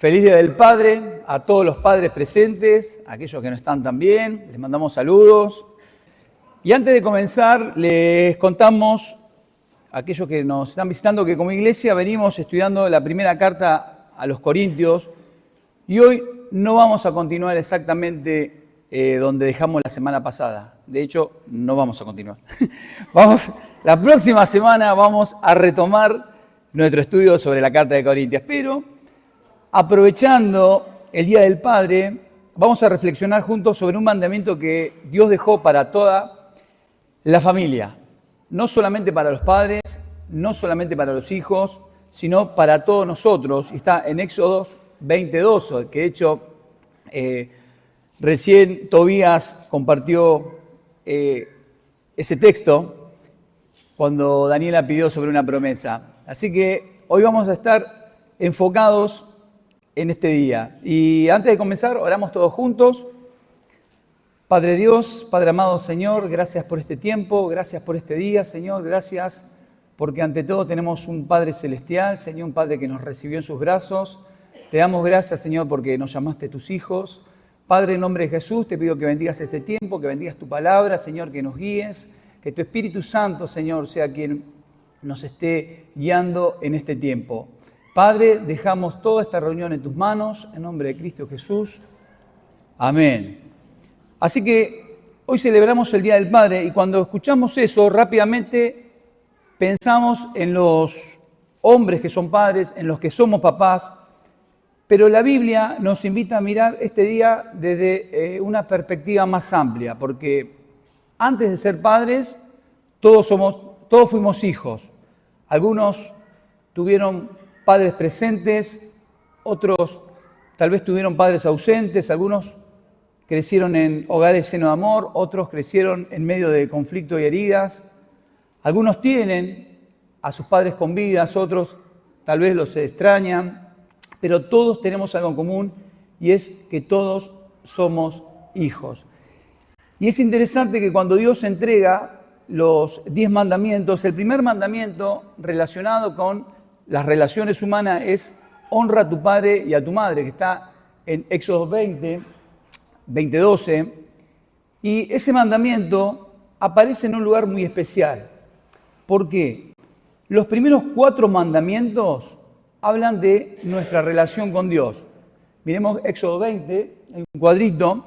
Feliz Día del Padre a todos los padres presentes, a aquellos que no están también, les mandamos saludos. Y antes de comenzar, les contamos a aquellos que nos están visitando que como iglesia venimos estudiando la primera carta a los Corintios y hoy no vamos a continuar exactamente donde dejamos la semana pasada. De hecho, no vamos a continuar. La próxima semana vamos a retomar nuestro estudio sobre la carta de Corintios, pero aprovechando el Día del Padre, vamos a reflexionar juntos sobre un mandamiento que Dios dejó para toda la familia. No solamente para los padres, no solamente para los hijos, sino para todos nosotros. Está en Éxodo 22, que de hecho recién Tobías compartió ese texto cuando Daniela pidió sobre una promesa. Así que hoy vamos a estar enfocados en este día. Y antes de comenzar, oramos todos juntos. Padre Dios, Padre amado Señor, gracias por este tiempo, gracias por este día, Señor, gracias porque ante todo tenemos un Padre celestial, Señor, un Padre que nos recibió en sus brazos. Te damos gracias, Señor, porque nos llamaste tus hijos. Padre, en nombre de Jesús, te pido que bendigas este tiempo, que bendigas tu palabra, Señor, que nos guíes, que tu Espíritu Santo, Señor, sea quien nos esté guiando en este tiempo. Padre, dejamos toda esta reunión en tus manos, en nombre de Cristo Jesús. Amén. Así que hoy celebramos el Día del Padre y cuando escuchamos eso, rápidamente pensamos en los hombres que son padres, en los que somos papás, pero la Biblia nos invita a mirar este día desde una perspectiva más amplia, porque antes de ser padres, todos fuimos hijos. Algunos tuvieron padres presentes, otros tal vez tuvieron padres ausentes, algunos crecieron en hogares llenos de amor, otros crecieron en medio de conflicto y heridas. Algunos tienen a sus padres con vidas, otros tal vez los extrañan, pero todos tenemos algo en común y es que todos somos hijos. Y es interesante que cuando Dios entrega los 10 mandamientos, el primer mandamiento relacionado con las relaciones humanas es honra a tu padre y a tu madre, que está en Éxodo 20:12, y ese mandamiento aparece en un lugar muy especial. ¿Por qué? Los primeros 4 mandamientos hablan de nuestra relación con Dios. Miremos Éxodo 20, hay un cuadrito.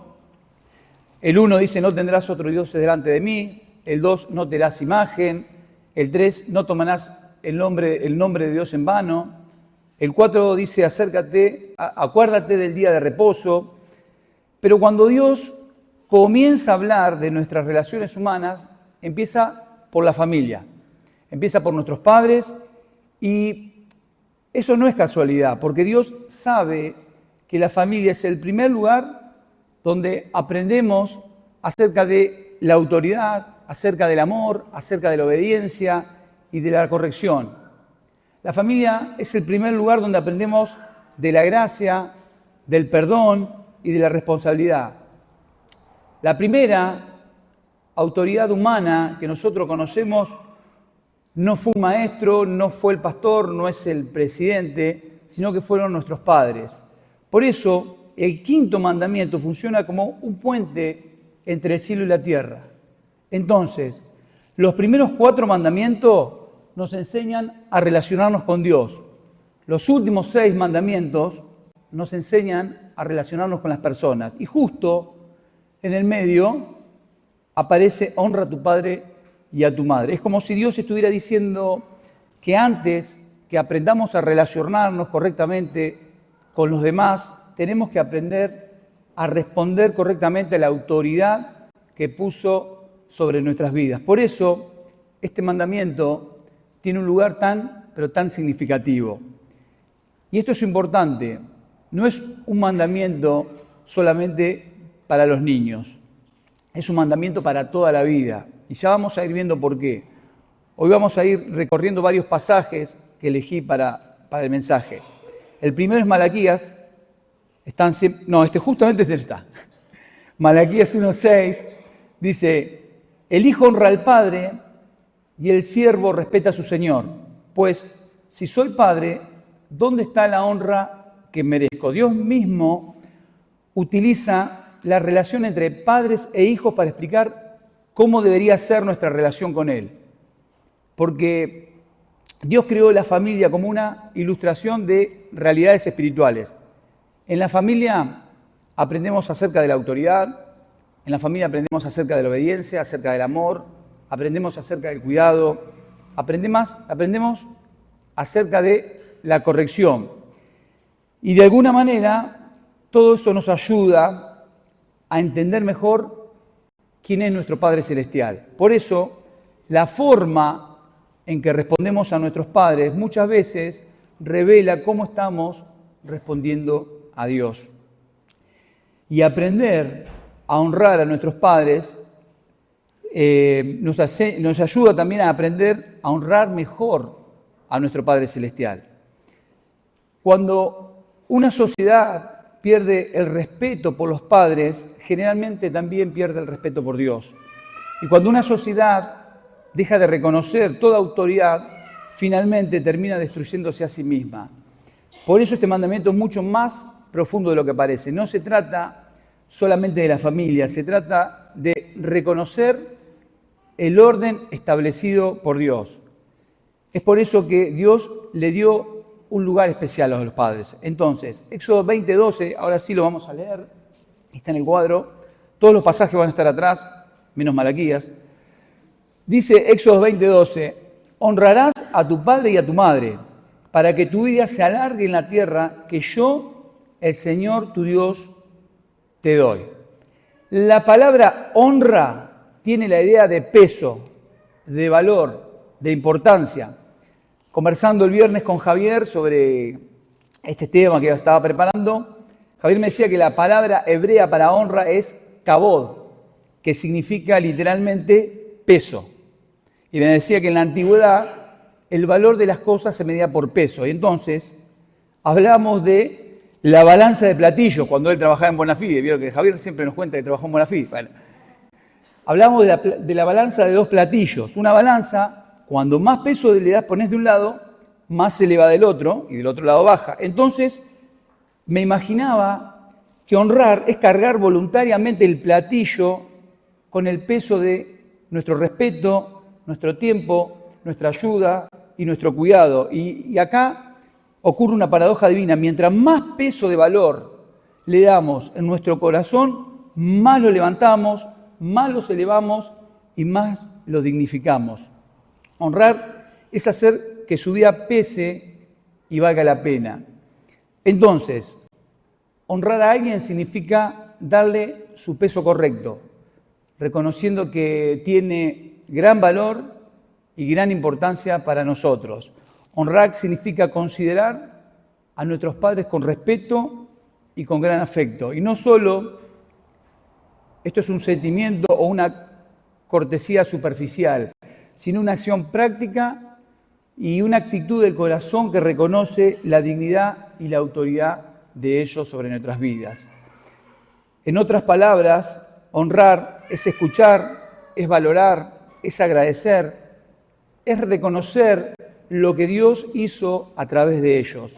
El 1 dice, no tendrás otro Dios delante de mí. El 2, no te harás imagen. El 3, no tomarás el nombre de Dios en vano. El 4 dice, acuérdate del día de reposo. Pero cuando Dios comienza a hablar de nuestras relaciones humanas, empieza por la familia, empieza por nuestros padres, y eso no es casualidad, porque Dios sabe que la familia es el primer lugar donde aprendemos acerca de la autoridad, acerca del amor, acerca de la obediencia y de la corrección. La familia es el primer lugar donde aprendemos de la gracia, del perdón y de la responsabilidad. La primera autoridad humana que nosotros conocemos no fue un maestro, no fue el pastor, no es el presidente, sino que fueron nuestros padres. Por eso, el 5.º mandamiento funciona como un puente entre el cielo y la tierra. Entonces, los primeros 4 mandamientos nos enseñan a relacionarnos con Dios. Los últimos 6 mandamientos nos enseñan a relacionarnos con las personas. Y justo en el medio aparece honra a tu padre y a tu madre. Es como si Dios estuviera diciendo que antes que aprendamos a relacionarnos correctamente con los demás, tenemos que aprender a responder correctamente a la autoridad que puso sobre nuestras vidas. Por eso, este mandamiento tiene un lugar pero tan significativo. Y esto es importante. No es un mandamiento solamente para los niños. Es un mandamiento para toda la vida. Y ya vamos a ir viendo por qué. Hoy vamos a ir recorriendo varios pasajes que elegí para el mensaje. El primero es Malaquías. Justamente este está. Malaquías 1:6 dice, el hijo honra al padre y el siervo respeta a su señor. Pues si soy padre, ¿dónde está la honra que merezco. Dios mismo utiliza la relación entre padres e hijos para explicar cómo debería ser nuestra relación con Él. Porque Dios creó la familia como una ilustración de realidades espirituales. En la familia aprendemos acerca de la autoridad, en la familia aprendemos acerca de la obediencia, acerca del amor, aprendemos acerca del cuidado, aprendemos acerca de la corrección. Y de alguna manera todo eso nos ayuda a entender mejor quién es nuestro Padre Celestial. Por eso, la forma en que respondemos a nuestros padres muchas veces revela cómo estamos respondiendo a Dios. Y aprender a honrar a nuestros padres nos ayuda también a aprender a honrar mejor a nuestro Padre Celestial. Cuando una sociedad pierde el respeto por los padres, generalmente también pierde el respeto por Dios. Y cuando una sociedad deja de reconocer toda autoridad, finalmente termina destruyéndose a sí misma. Por eso este mandamiento es mucho más profundo de lo que parece. No se trata solamente de la familia, se trata de reconocer el orden establecido por Dios. Es por eso que Dios le dio un lugar especial a los padres. Entonces, Éxodo 20:12, ahora sí lo vamos a leer, está en el cuadro, todos los pasajes van a estar atrás, menos Malaquías. Dice Éxodo 20:12, honrarás a tu padre y a tu madre, para que tu vida se alargue en la tierra que yo, el Señor tu Dios, te doy. La palabra honra tiene la idea de peso, de valor, de importancia. Conversando el viernes con Javier sobre este tema que estaba preparando, Javier me decía que la palabra hebrea para honra es kabod, que significa literalmente peso. Y me decía que en la antigüedad el valor de las cosas se medía por peso. Y entonces hablamos de la balanza de platillos cuando él trabajaba en Bonafide. Vieron que Javier siempre nos cuenta que trabajó en Bonafide. Bueno, hablamos de la balanza de dos platillos. Una balanza, cuando más peso le pones de un lado, más se eleva del otro y del otro lado baja. Entonces me imaginaba que honrar es cargar voluntariamente el platillo con el peso de nuestro respeto, nuestro tiempo, nuestra ayuda y nuestro cuidado. Y acá ocurre una paradoja divina. Mientras más peso de valor le damos en nuestro corazón, más lo levantamos, más los elevamos y más lo dignificamos. Honrar es hacer que su vida pese y valga la pena. Entonces, honrar a alguien significa darle su peso correcto, reconociendo que tiene gran valor y gran importancia para nosotros. Honrar significa considerar a nuestros padres con respeto y con gran afecto. Y no solo esto es un sentimiento o una cortesía superficial, sino una acción práctica y una actitud del corazón que reconoce la dignidad y la autoridad de ellos sobre nuestras vidas. En otras palabras, honrar es escuchar, es valorar, es agradecer, es reconocer lo que Dios hizo a través de ellos.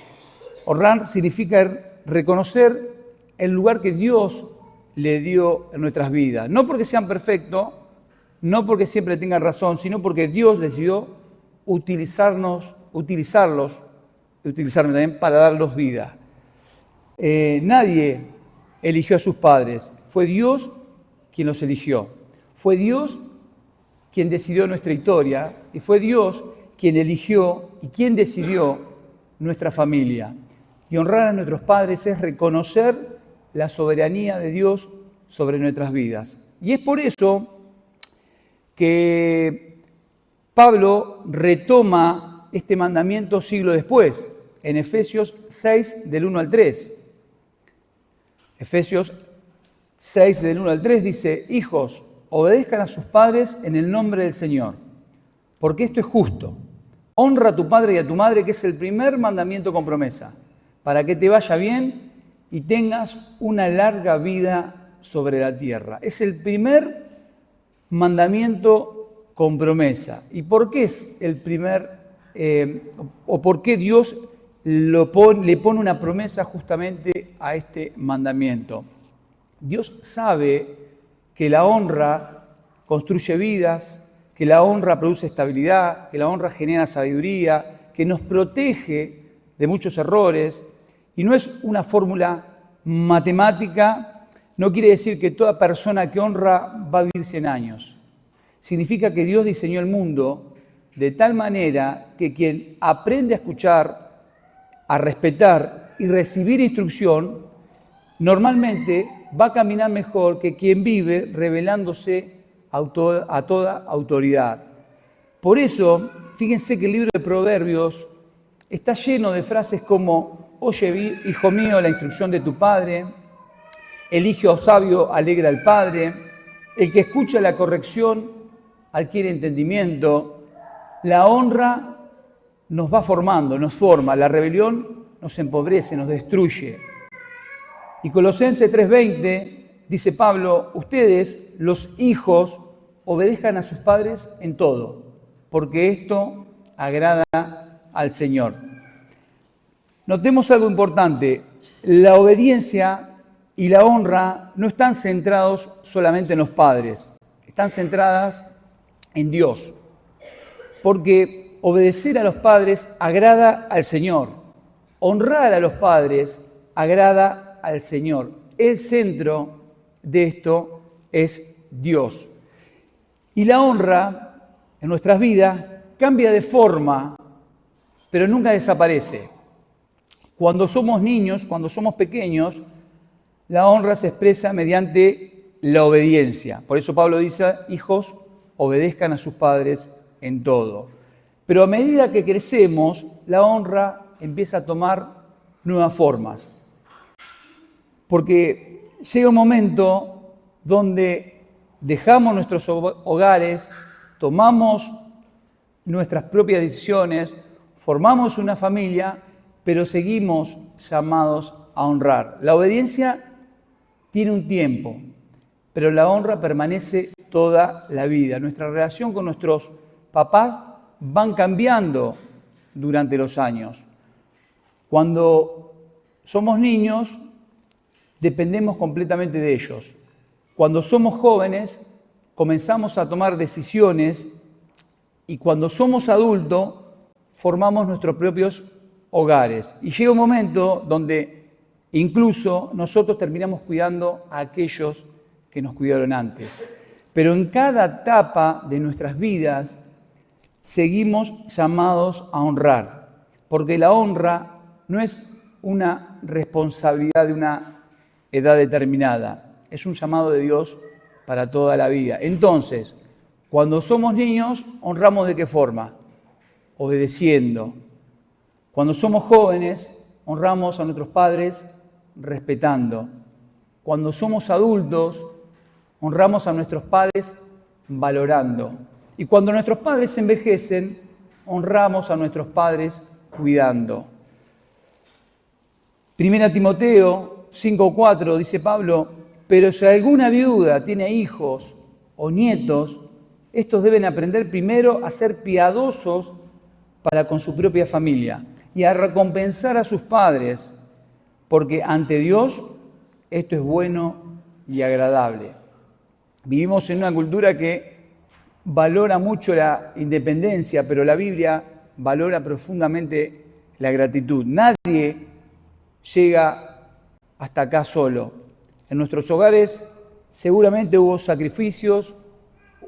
Honrar significa reconocer el lugar que Dios le dio en nuestras vidas. No porque sean perfectos, no porque siempre tengan razón, sino porque Dios decidió utilizarme también para darlos vida. Nadie eligió a sus padres, fue Dios quien los eligió. Fue Dios quien decidió nuestra historia y fue Dios quien eligió y quien decidió nuestra familia. Y honrar a nuestros padres es reconocer la soberanía de Dios sobre nuestras vidas. Y es por eso que Pablo retoma este mandamiento siglo después, en Efesios 6, del 1 al 3. Efesios 6, del 1 al 3 dice: hijos, obedezcan a sus padres en el nombre del Señor, porque esto es justo. Honra a tu padre y a tu madre, que es el primer mandamiento con promesa, para que te vaya bien y tengas una larga vida sobre la tierra. Es el primer mandamiento con promesa. ¿Y por qué es el primer, o por qué Dios le pone una promesa justamente a este mandamiento. Dios sabe que la honra construye vidas, que la honra produce estabilidad, que la honra genera sabiduría, que nos protege de muchos errores, y no es una fórmula matemática, no quiere decir que toda persona que honra va a vivir 100 años. Significa que Dios diseñó el mundo de tal manera que quien aprende a escuchar, a respetar y recibir instrucción, normalmente va a caminar mejor que quien vive rebelándose a toda autoridad. Por eso, fíjense que el libro de Proverbios está lleno de frases como: oye, hijo mío, la instrucción de tu padre, el hijo sabio alegra al padre, el que escucha la corrección adquiere entendimiento, la honra nos va formando, nos forma, la rebelión nos empobrece, nos destruye. Y Colosenses 3:20 dice Pablo: ustedes, los hijos, obedezcan a sus padres en todo, porque esto agrada al Señor. Notemos algo importante: la obediencia y la honra no están centrados solamente en los padres, están centradas en Dios, porque obedecer a los padres agrada al Señor, honrar a los padres agrada al Señor. El centro de esto es Dios. Y la honra en nuestras vidas cambia de forma, pero nunca desaparece. Cuando somos niños, cuando somos pequeños, la honra se expresa mediante la obediencia. Por eso Pablo dice: hijos, obedezcan a sus padres en todo. Pero a medida que crecemos, la honra empieza a tomar nuevas formas. Porque llega un momento donde dejamos nuestros hogares, tomamos nuestras propias decisiones, formamos una familia, pero seguimos llamados a honrar. La obediencia tiene un tiempo, pero la honra permanece toda la vida. Nuestra relación con nuestros papás van cambiando durante los años. Cuando somos niños, dependemos completamente de ellos. Cuando somos jóvenes, comenzamos a tomar decisiones, y cuando somos adultos, formamos nuestros propios hogares. Y llega un momento donde incluso nosotros terminamos cuidando a aquellos que nos cuidaron antes. Pero en cada etapa de nuestras vidas seguimos llamados a honrar, porque la honra no es una responsabilidad de una edad determinada, es un llamado de Dios para toda la vida. Entonces, cuando somos niños, honramos ¿de qué forma? Obedeciendo. Cuando somos jóvenes, honramos a nuestros padres respetando. Cuando somos adultos, honramos a nuestros padres valorando. Y cuando nuestros padres envejecen, honramos a nuestros padres cuidando. 1 Timoteo 5:4 dice Pablo: pero si alguna viuda tiene hijos o nietos, estos deben aprender primero a ser piadosos para con su propia familia y a recompensar a sus padres, porque ante Dios esto es bueno y agradable. Vivimos en una cultura que valora mucho la independencia, pero la Biblia valora profundamente la gratitud. Nadie llega hasta acá solo. En nuestros hogares seguramente hubo sacrificios,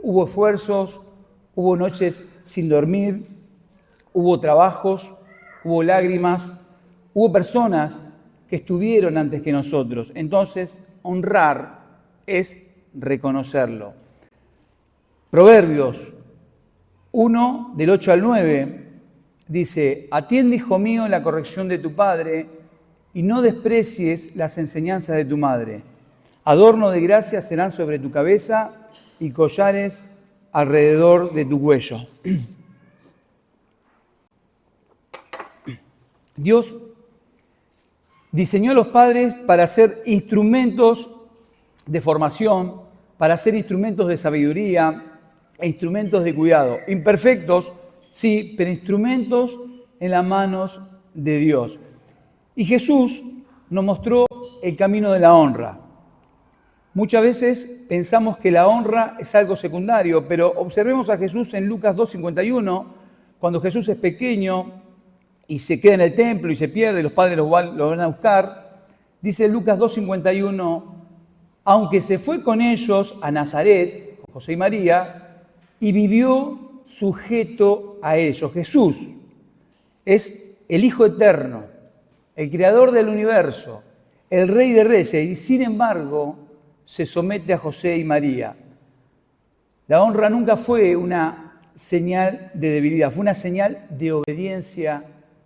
hubo esfuerzos, hubo noches sin dormir, hubo trabajos, hubo lágrimas, hubo personas que estuvieron antes que nosotros. Entonces, honrar es reconocerlo. Proverbios 1, del 8 al 9, dice: atiende, hijo mío, la corrección de tu padre, y no desprecies las enseñanzas de tu madre. Adorno de gracia serán sobre tu cabeza y collares alrededor de tu cuello. Dios diseñó a los padres para ser instrumentos de formación, para ser instrumentos de sabiduría e instrumentos de cuidado. Imperfectos, sí, pero instrumentos en las manos de Dios. Y Jesús nos mostró el camino de la honra. Muchas veces pensamos que la honra es algo secundario, pero observemos a Jesús en Lucas 2:51, cuando Jesús es pequeño y se queda en el templo y se pierde, los padres lo van a buscar. Dice Lucas 2:51, aunque se fue con ellos a Nazaret, con José y María, y vivió sujeto a ellos. Jesús es el Hijo eterno, el creador del universo, el Rey de Reyes, y sin embargo se somete a José y María. La honra nunca fue una señal de debilidad, fue una señal de obediencia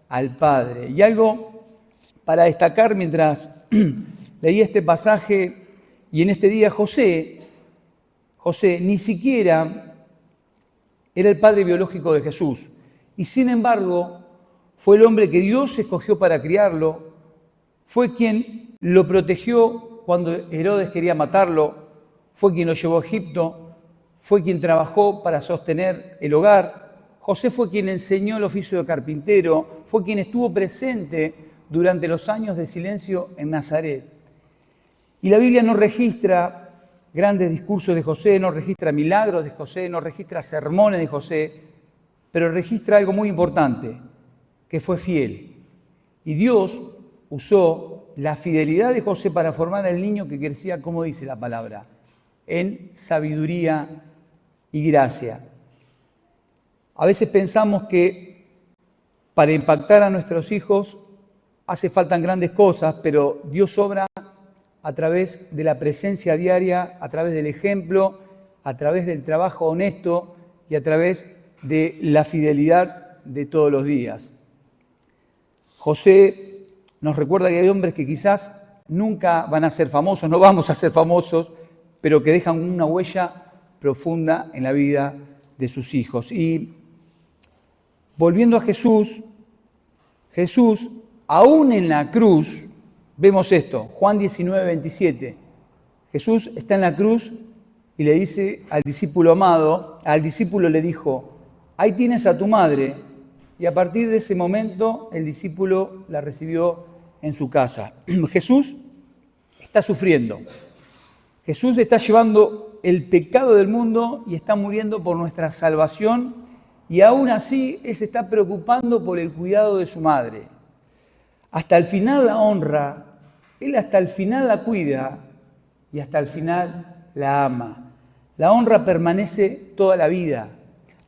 al Padre. Y algo para destacar mientras leí este pasaje y en este día José ni siquiera era el padre biológico de Jesús. Y sin embargo fue el hombre que Dios escogió para criarlo, fue quien lo protegió cuando Herodes quería matarlo, fue quien lo llevó a Egipto, fue quien trabajó para sostener el hogar. José fue quien enseñó el oficio de carpintero, fue quien estuvo presente durante los años de silencio en Nazaret. Y la Biblia no registra grandes discursos de José, no registra milagros de José, no registra sermones de José, pero registra algo muy importante, que fue fiel. Y Dios usó la fidelidad de José para formar al niño que crecía, como dice la palabra, en sabiduría y gracia. A veces pensamos que para impactar a nuestros hijos hace falta grandes cosas, pero Dios obra a través de la presencia diaria, a través del ejemplo, a través del trabajo honesto y a través de la fidelidad de todos los días. José nos recuerda que hay hombres que quizás nunca van a ser famosos, no vamos a ser famosos, pero que dejan una huella profunda en la vida de sus hijos. Y volviendo a Jesús, aún en la cruz, vemos esto, Juan 19:27. Jesús está en la cruz y le dice al discípulo amado, al discípulo le dijo, ahí tienes a tu madre. Y a partir de ese momento el discípulo la recibió en su casa. Jesús está sufriendo. Jesús está llevando el pecado del mundo y está muriendo por nuestra salvación. Y aún así Él se está preocupando por el cuidado de su madre. Hasta el final la honra, Él hasta el final la cuida y hasta el final la ama. La honra permanece toda la vida.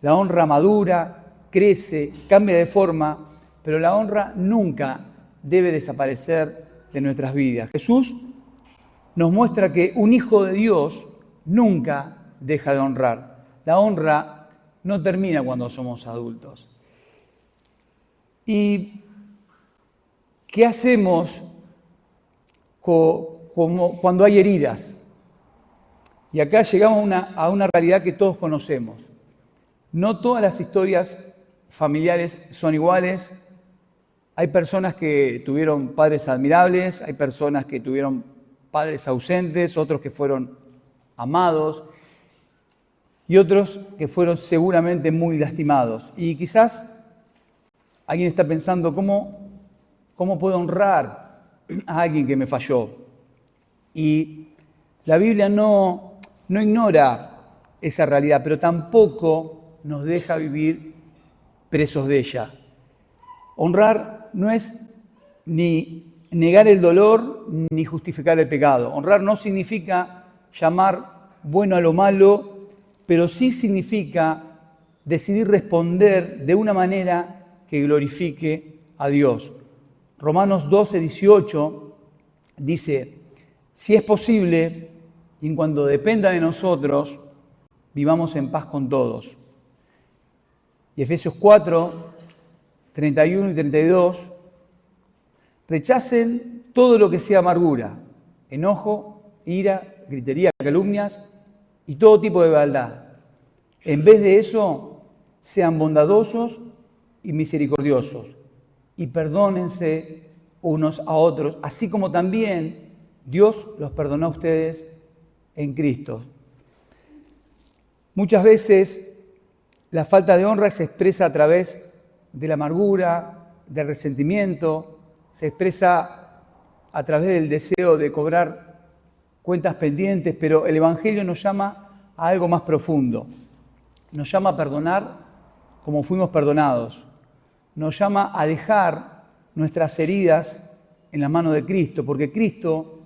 La honra madura, crece, cambia de forma, pero la honra nunca debe desaparecer de nuestras vidas. Jesús nos muestra que un hijo de Dios nunca deja de honrar. La honra no termina cuando somos adultos. ¿Y qué hacemos cuando hay heridas? Y acá llegamos a una realidad que todos conocemos. No todas las historias familiares son iguales. Hay personas que tuvieron padres admirables, hay personas que tuvieron padres ausentes, otros que fueron amados y otros que fueron seguramente muy lastimados. Y quizás alguien está pensando, ¿cómo puedo honrar a alguien que me falló? Y la Biblia no ignora esa realidad, pero tampoco nos deja vivir presos de ella. Honrar no es ni negar el dolor ni justificar el pecado. Honrar no significa llamar bueno a lo malo, pero sí significa decidir responder de una manera que glorifique a Dios. Romanos 12:18 dice, si es posible, y en cuanto dependa de nosotros, vivamos en paz con todos. Y Efesios 4:31 y 32, rechacen todo lo que sea amargura, enojo, ira, gritería, calumnias y todo tipo de maldad. En vez de eso, sean bondadosos y misericordiosos y perdónense unos a otros, así como también Dios los perdonó a ustedes en Cristo. Muchas veces la falta de honra se expresa a través de la amargura, del resentimiento, se expresa a través del deseo de cobrar cuentas pendientes, pero el Evangelio nos llama a algo más profundo. Nos llama a perdonar como fuimos perdonados. Nos llama a dejar nuestras heridas en la mano de Cristo, porque Cristo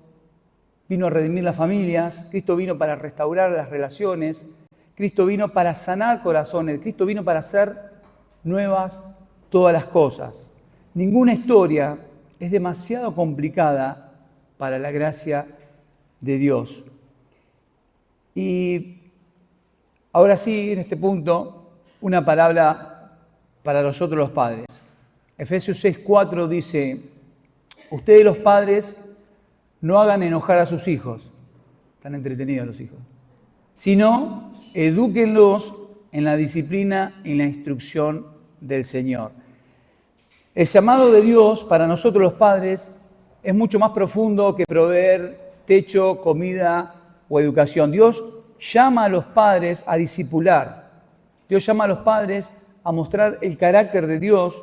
vino a redimir las familias, Cristo vino para restaurar las relaciones, Cristo vino para sanar corazones, Cristo vino para hacer nuevas todas las cosas. Ninguna historia es demasiado complicada para la gracia de Dios. Y ahora sí, en este punto, una palabra para nosotros los padres. Efesios 6:4 dice: ustedes los padres no hagan enojar a sus hijos, están entretenidos los hijos, sino edúquenlos en la disciplina y en la instrucción del Señor. El llamado de Dios para nosotros los padres es mucho más profundo que proveer techo, comida o educación. Dios llama a los padres a discipular. Dios llama a los padres a mostrar el carácter de Dios,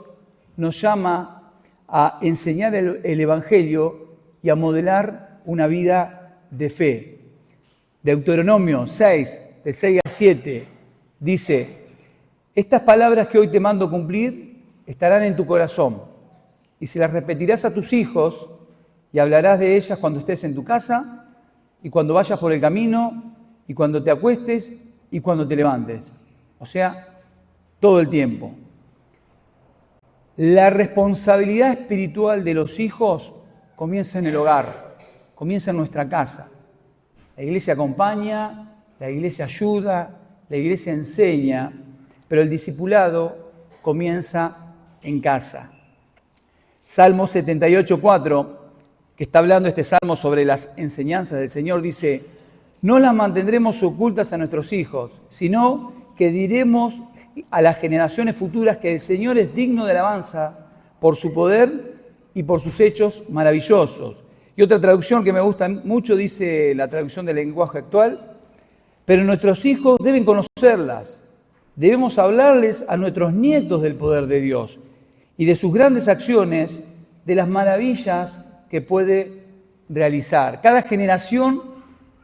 nos llama a enseñar el Evangelio y a modelar una vida de fe. Deuteronomio 6, de 6 a 7, dice: estas palabras que hoy te mando cumplir estarán en tu corazón, y se las repetirás a tus hijos, y hablarás de ellas cuando estés en tu casa, y cuando vayas por el camino, y cuando te acuestes, y cuando te levantes. O sea, todo el tiempo. La responsabilidad espiritual de los hijos comienza en el hogar, comienza en nuestra casa. La iglesia acompaña, la iglesia ayuda, la iglesia enseña, pero el discipulado comienza en casa. Salmo 78:4, que está hablando este salmo sobre las enseñanzas del Señor, dice: no las mantendremos ocultas a nuestros hijos, sino que diremos a las generaciones futuras que el Señor es digno de alabanza por su poder y por sus hechos maravillosos. Y otra traducción que me gusta mucho dice, la traducción del lenguaje actual: pero nuestros hijos deben conocerlas, debemos hablarles a nuestros nietos del poder de Dios y de sus grandes acciones, de las maravillas que puede realizar. Cada generación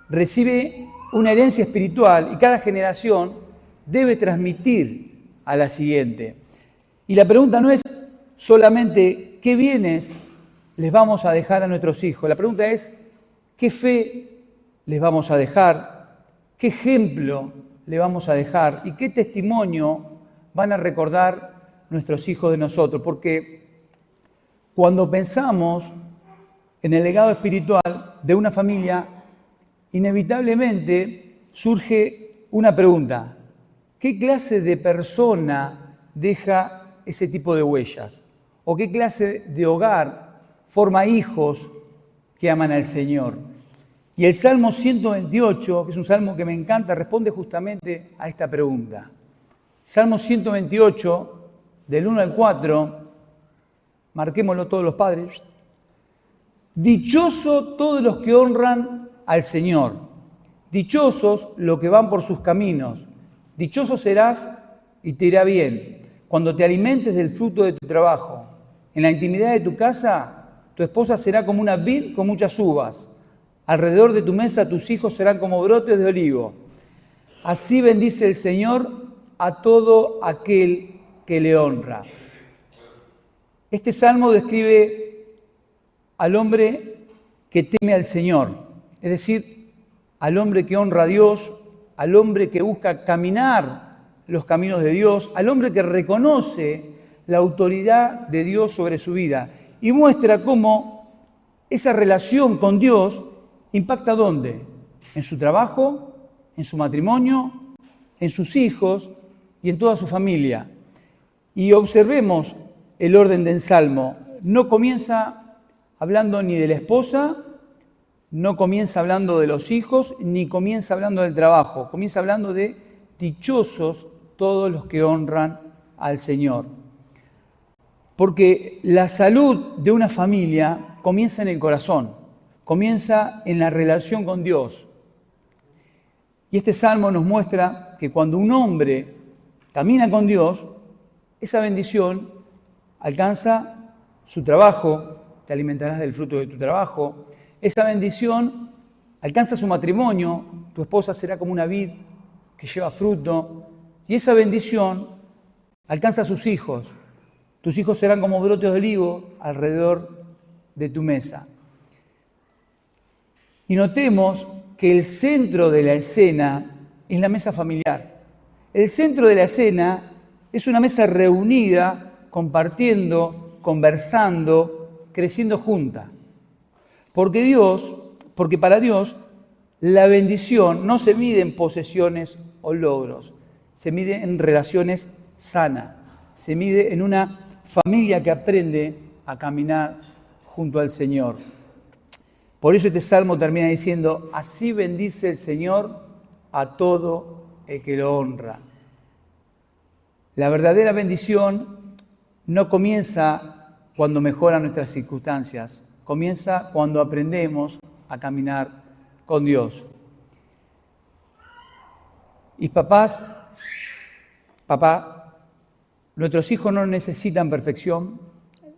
recibe una herencia espiritual y cada generación debe transmitir a la siguiente. Y la pregunta no es solamente qué bienes les vamos a dejar a nuestros hijos. La pregunta es qué fe les vamos a dejar, qué ejemplo le vamos a dejar y qué testimonio van a recordar nuestros hijos de nosotros. Porque cuando pensamos en el legado espiritual de una familia, inevitablemente surge una pregunta: ¿qué clase de persona deja ese tipo de huellas? ¿O qué clase de hogar forma hijos que aman al Señor? Y el Salmo 128, que es un salmo que me encanta, responde justamente a esta pregunta. Salmo 128, del 1 al 4, marquémoslo todos los padres. Dichoso todos los que honran al Señor, dichosos los que van por sus caminos. Dichoso serás y te irá bien cuando te alimentes del fruto de tu trabajo. En la intimidad de tu casa, tu esposa será como una vid con muchas uvas. Alrededor de tu mesa tus hijos serán como brotes de olivo. Así bendice el Señor a todo aquel que le honra. Este salmo describe al hombre que teme al Señor, es decir, al hombre que honra a Dios, al hombre que busca caminar los caminos de Dios, al hombre que reconoce la autoridad de Dios sobre su vida y muestra cómo esa relación con Dios impacta ¿dónde? En su trabajo, en su matrimonio, en sus hijos y en toda su familia. Y observemos el orden del Salmo. No comienza hablando ni de la esposa, no comienza hablando de los hijos, ni comienza hablando del trabajo. Comienza hablando de dichosos todos los que honran al Señor. Porque la salud de una familia comienza en el corazón, comienza en la relación con Dios. Y este salmo nos muestra que cuando un hombre camina con Dios, esa bendición alcanza su trabajo, te alimentarás del fruto de tu trabajo. Esa bendición alcanza su matrimonio, tu esposa será como una vid que lleva fruto. Y esa bendición alcanza a sus hijos. Tus hijos serán como brotes de olivo alrededor de tu mesa. Y notemos que el centro de la escena es la mesa familiar. El centro de la escena es una mesa reunida, compartiendo, conversando, creciendo junta. Porque para Dios la bendición no se mide en posesiones o logros, se mide en relaciones sanas, se mide en una familia que aprende a caminar junto al Señor. Por eso este salmo termina diciendo, así bendice el Señor a todo el que lo honra. La verdadera bendición no comienza cuando mejoran nuestras circunstancias, comienza cuando aprendemos a caminar con Dios. Y papá, nuestros hijos no necesitan perfección,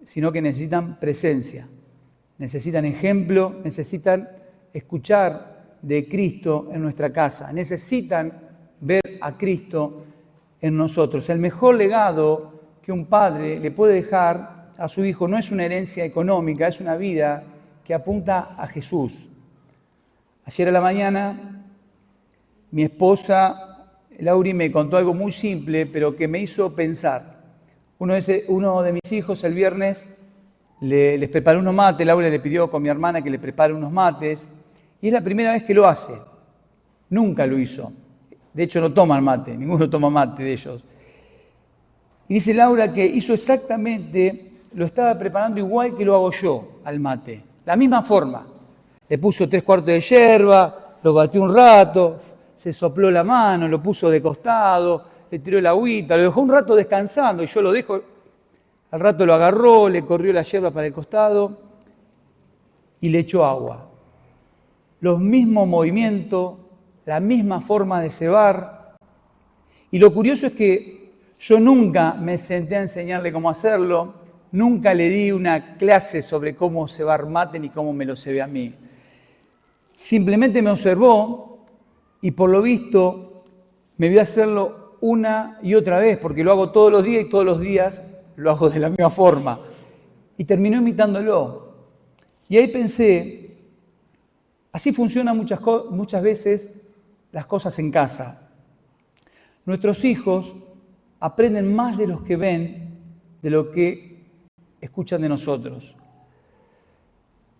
sino que necesitan presencia, necesitan ejemplo, necesitan escuchar de Cristo en nuestra casa, necesitan ver a Cristo en nosotros. El mejor legado que un padre le puede dejar a su hijo no es una herencia económica, es una vida que apunta a Jesús. Ayer a la mañana, mi esposa, Lauri, me contó algo muy simple, pero que me hizo pensar. Uno de mis hijos el viernes les preparó unos mates, Laura le pidió con mi hermana que le prepare unos mates, y es la primera vez que lo hace. Nunca lo hizo. De hecho, no toman mate, ninguno toma mate de ellos. Y dice Laura que hizo exactamente, lo estaba preparando igual que lo hago yo al mate, la misma forma. Le puso 3/4 de yerba, lo batió un rato, se sopló la mano, lo puso de costado, le tiró el agüita, lo dejó un rato descansando y yo lo dejo. Al rato lo agarró, le corrió la yerba para el costado y le echó agua. Los mismos movimientos, la misma forma de cebar. Y lo curioso es que yo nunca me senté a enseñarle cómo hacerlo, nunca le di una clase sobre cómo cebar mate ni cómo me lo cebé a mí. Simplemente me observó y por lo visto me vio hacerlo una y otra vez, porque lo hago todos los días y todos los días lo hago de la misma forma. Y terminó imitándolo. Y ahí pensé, así funcionan muchas veces las cosas en casa. Nuestros hijos aprenden más de los que ven, de lo que escuchan de nosotros.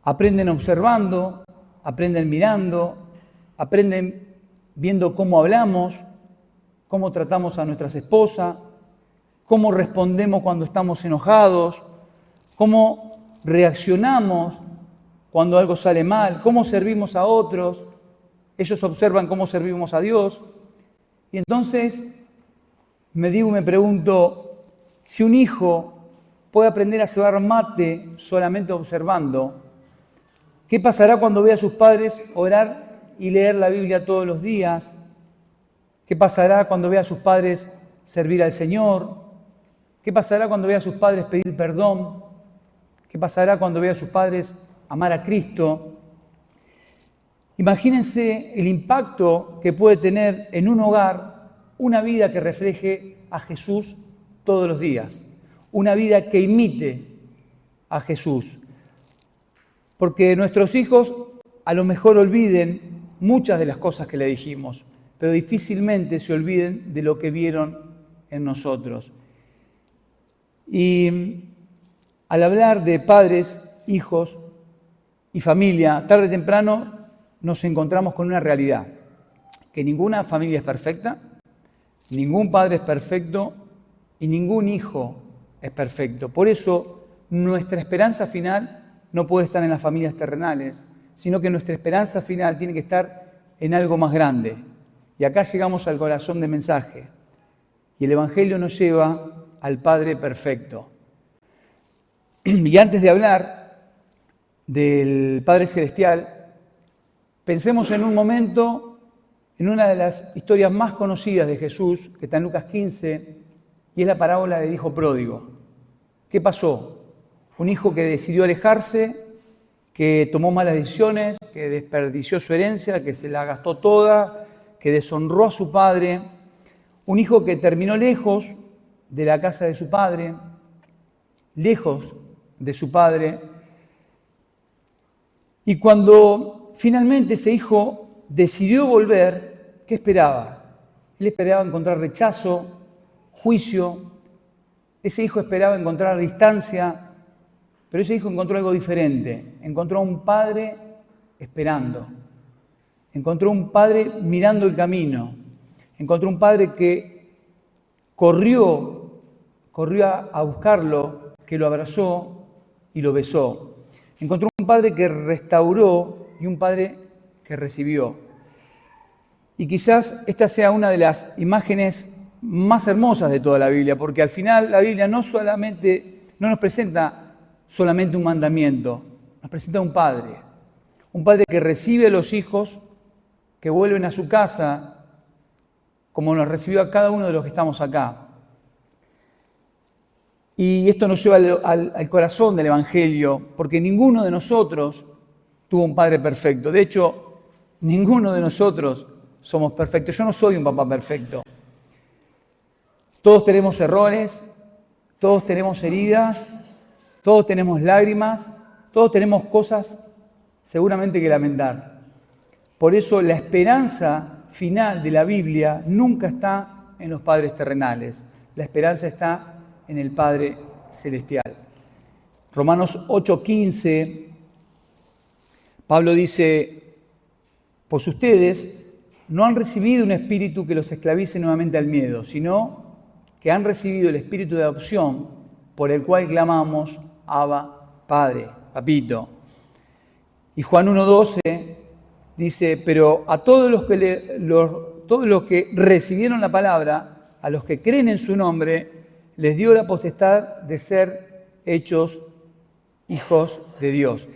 Aprenden observando, aprenden mirando, aprenden viendo cómo hablamos, cómo tratamos a nuestras esposas, cómo respondemos cuando estamos enojados, cómo reaccionamos cuando algo sale mal, cómo servimos a otros. Ellos observan cómo servimos a Dios. Y entonces me pregunto, si un hijo puede aprender a cebar mate solamente observando, ¿qué pasará cuando vea a sus padres orar y leer la Biblia todos los días? ¿Qué pasará cuando vea a sus padres servir al Señor? ¿Qué pasará cuando vea a sus padres pedir perdón? ¿Qué pasará cuando vea a sus padres amar a Cristo? Imagínense el impacto que puede tener en un hogar una vida que refleje a Jesús todos los días, una vida que imite a Jesús. Porque nuestros hijos a lo mejor olviden muchas de las cosas que le dijimos, pero difícilmente se olviden de lo que vieron en nosotros. Y al hablar de padres, hijos y familia, tarde o temprano nos encontramos con una realidad, que ninguna familia es perfecta, ningún padre es perfecto y ningún hijo es perfecto. Por eso nuestra esperanza final no puede estar en las familias terrenales, sino que nuestra esperanza final tiene que estar en algo más grande. Y acá llegamos al corazón del mensaje. Y el Evangelio nos lleva al Padre perfecto. Y antes de hablar del Padre Celestial, pensemos en un momento, en una de las historias más conocidas de Jesús, que está en Lucas 15, y es la parábola del Hijo Pródigo. ¿Qué pasó? Un hijo que decidió alejarse, que tomó malas decisiones, que desperdició su herencia, que se la gastó toda, que deshonró a su padre. Un hijo que terminó lejos de la casa de su padre, lejos de su padre. Y cuando finalmente ese hijo decidió volver, ¿qué esperaba? Él esperaba encontrar rechazo, juicio. Ese hijo esperaba encontrar distancia, pero ese hijo encontró algo diferente. Encontró a un padre esperando. Encontró un padre mirando el camino. Encontró un padre que corrió a buscarlo, que lo abrazó y lo besó. Encontró un padre que restauró y un padre que recibió. Y quizás esta sea una de las imágenes más hermosas de toda la Biblia, porque al final la Biblia no nos presenta solamente un mandamiento, nos presenta un padre que recibe a los hijos que vuelven a su casa, como nos recibió a cada uno de los que estamos acá. Y esto nos lleva al corazón del Evangelio, porque ninguno de nosotros tuvo un padre perfecto. De hecho, ninguno de nosotros somos perfectos. Yo no soy un papá perfecto. Todos tenemos errores, todos tenemos heridas, todos tenemos lágrimas, todos tenemos cosas seguramente que lamentar. Por eso la esperanza final de la Biblia nunca está en los padres terrenales. La esperanza está en el Padre Celestial. Romanos 8:15, Pablo dice, pues ustedes no han recibido un espíritu que los esclavice nuevamente al miedo, sino que han recibido el espíritu de adopción por el cual clamamos, Abba, Padre, Papito. Y Juan 1:12 dice, pero a todos los que recibieron la palabra, a los que creen en su nombre, les dio la potestad de ser hechos hijos de Dios.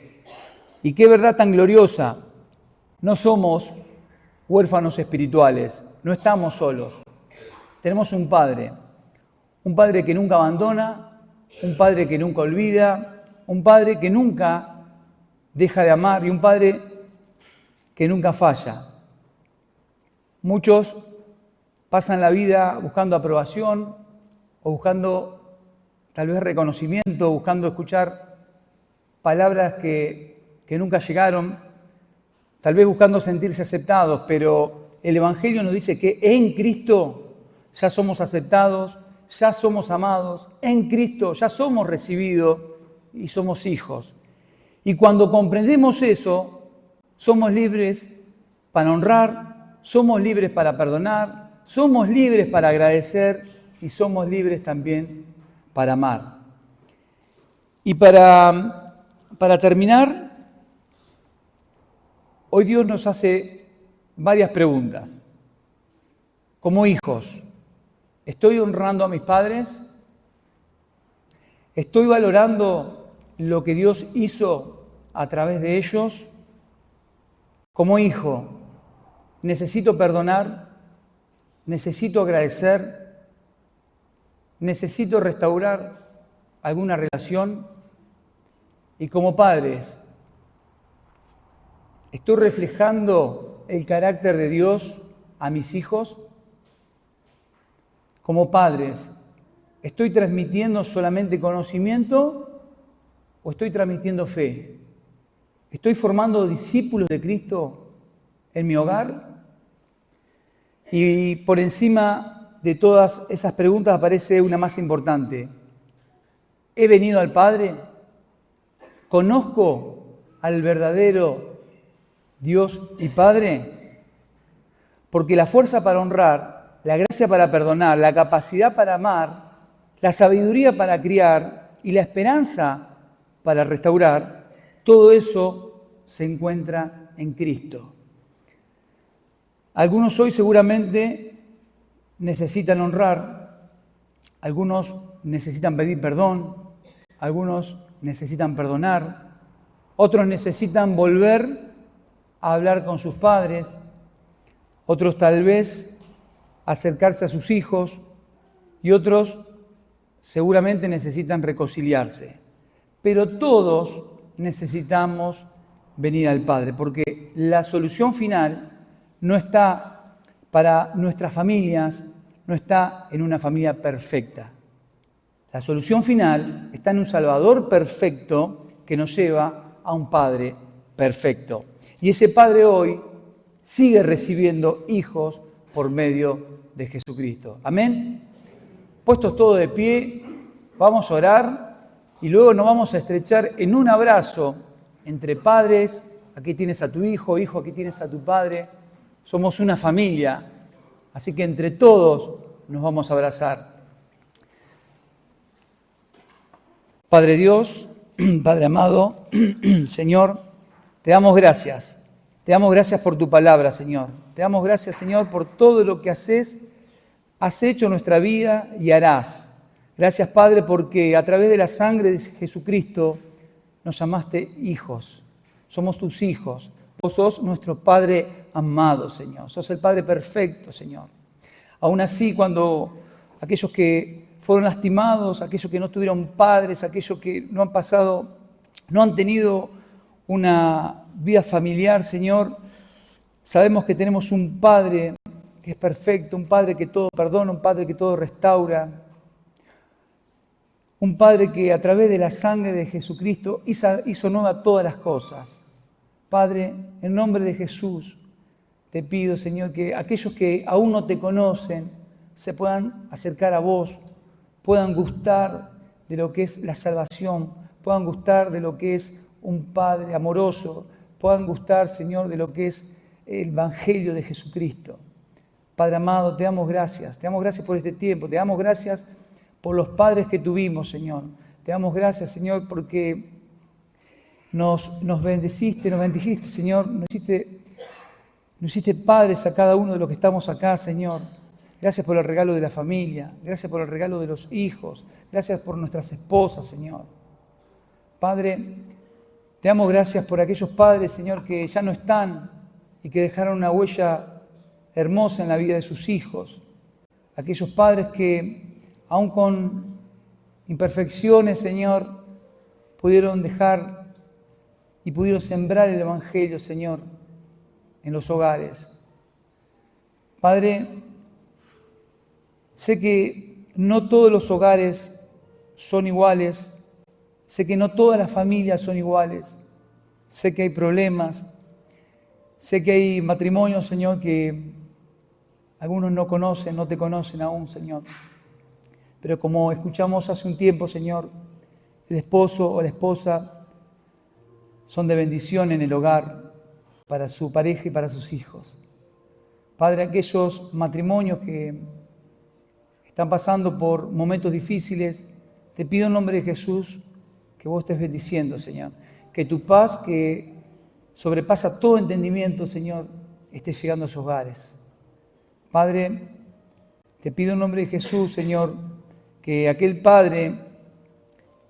Y qué verdad tan gloriosa. No somos huérfanos espirituales, no estamos solos. Tenemos un Padre que nunca abandona, un Padre que nunca olvida, un Padre que nunca deja de amar y un Padre que nunca falla. Muchos pasan la vida buscando aprobación o buscando tal vez reconocimiento, buscando escuchar palabras que nunca llegaron, tal vez buscando sentirse aceptados, pero el Evangelio nos dice que en Cristo ya somos aceptados, ya somos amados, en Cristo ya somos recibidos y somos hijos. Y cuando comprendemos eso, somos libres para honrar, somos libres para perdonar, somos libres para agradecer y somos libres también para amar. Y para terminar, hoy Dios nos hace varias preguntas. Como hijos, ¿estoy honrando a mis padres? ¿Estoy valorando lo que Dios hizo a través de ellos? Como hijo, ¿necesito perdonar? ¿Necesito agradecer? ¿Necesito restaurar alguna relación? Y como padres, ¿estoy reflejando el carácter de Dios a mis hijos? Como padres, ¿estoy transmitiendo solamente conocimiento o estoy transmitiendo fe? ¿Estoy formando discípulos de Cristo en mi hogar? Y por encima de todas esas preguntas aparece una más importante. ¿He venido al Padre? ¿Conozco al verdadero Dios y Padre? Porque la fuerza para honrar, la gracia para perdonar, la capacidad para amar, la sabiduría para criar y la esperanza para restaurar, todo eso se encuentra en Cristo. Algunos hoy seguramente necesitan honrar, algunos necesitan pedir perdón, algunos necesitan perdonar, otros necesitan volver a hablar con sus padres, otros tal vez acercarse a sus hijos y otros seguramente necesitan reconciliarse, pero todos necesitamos venir al Padre, porque la solución final no está para nuestras familias, no está en una familia perfecta. La solución final está en un Salvador perfecto que nos lleva a un Padre perfecto. Y ese Padre hoy sigue recibiendo hijos por medio de Jesucristo. Amén. Puestos todos de pie, vamos a orar y luego nos vamos a estrechar en un abrazo entre padres. Aquí tienes a tu hijo, hijo, aquí tienes a tu padre. Somos una familia, así que entre todos nos vamos a abrazar. Padre Dios, Padre amado, Señor, te damos gracias. Te damos gracias por tu palabra, Señor. Te damos gracias, Señor, por todo lo que has hecho en nuestra vida y harás. Gracias, Padre, porque a través de la sangre de Jesucristo nos llamaste hijos. Somos tus hijos. Vos sos nuestro Padre amado, Señor. Sos el Padre perfecto, Señor. Aún así, cuando aquellos que fueron lastimados, aquellos que no tuvieron padres, aquellos que no han tenido una vida familiar, Señor, sabemos que tenemos un Padre que es perfecto, un Padre que todo perdona, un Padre que todo restaura, un Padre que a través de la sangre de Jesucristo hizo nueva todas las cosas. Padre, en nombre de Jesús, te pido, Señor, que aquellos que aún no te conocen se puedan acercar a vos, puedan gustar de lo que es la salvación, puedan gustar de lo que es un Padre amoroso, puedan gustar, Señor, de lo que es el Evangelio de Jesucristo. Padre amado, te damos gracias por este tiempo, te damos gracias por los padres que tuvimos, Señor. Te damos gracias, Señor, porque nos bendeciste, Señor, nos hiciste padres a cada uno de los que estamos acá, Señor. Gracias por el regalo de la familia, gracias por el regalo de los hijos, gracias por nuestras esposas, Señor. Padre, te damos gracias por aquellos padres, Señor, que ya no están y que dejaron una huella hermosa en la vida de sus hijos. Aquellos padres que, aun con imperfecciones, Señor, pudieron dejar y pudieron sembrar el Evangelio, Señor, en los hogares. Padre, sé que no todos los hogares son iguales, sé que no todas las familias son iguales, sé que hay problemas, sé que hay matrimonios, Señor, que algunos no conocen, no te conocen aún, Señor. Pero como escuchamos hace un tiempo, Señor, el esposo o la esposa son de bendición en el hogar para su pareja y para sus hijos. Padre, aquellos matrimonios que están pasando por momentos difíciles, te pido en nombre de Jesús que vos estés bendiciendo, Señor. Que tu paz, que sobrepasa todo entendimiento, Señor, esté llegando a sus hogares. Padre, te pido en nombre de Jesús, Señor, que aquel padre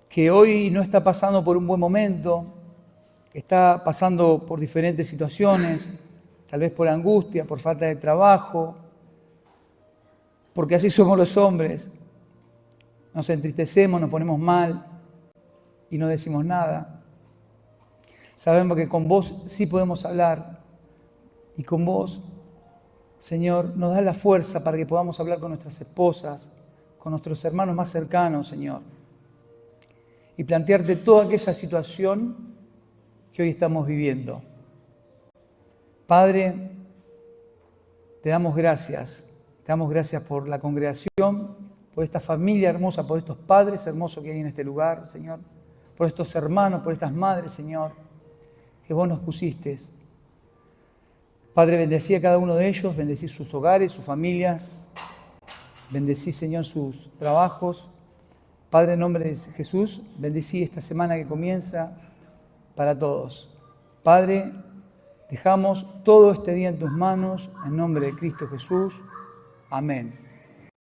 que hoy no está pasando por un buen momento, que está pasando por diferentes situaciones, tal vez por angustia, por falta de trabajo, porque así somos los hombres, nos entristecemos, nos ponemos mal y no decimos nada. Sabemos que con vos sí podemos hablar y con vos, Señor, nos da la fuerza para que podamos hablar con nuestras esposas, con nuestros hermanos más cercanos, Señor, y plantearte toda aquella situación que hoy estamos viviendo. Padre, te damos gracias por la congregación, por esta familia hermosa, por estos padres hermosos que hay en este lugar, Señor, por estos hermanos, por estas madres, Señor, que vos nos pusiste. Padre, bendecí a cada uno de ellos, bendecí sus hogares, sus familias, bendecí, Señor, sus trabajos. Padre, en nombre de Jesús, bendecí esta semana que comienza para todos. Padre, dejamos todo este día en tus manos, en nombre de Cristo Jesús. Amén.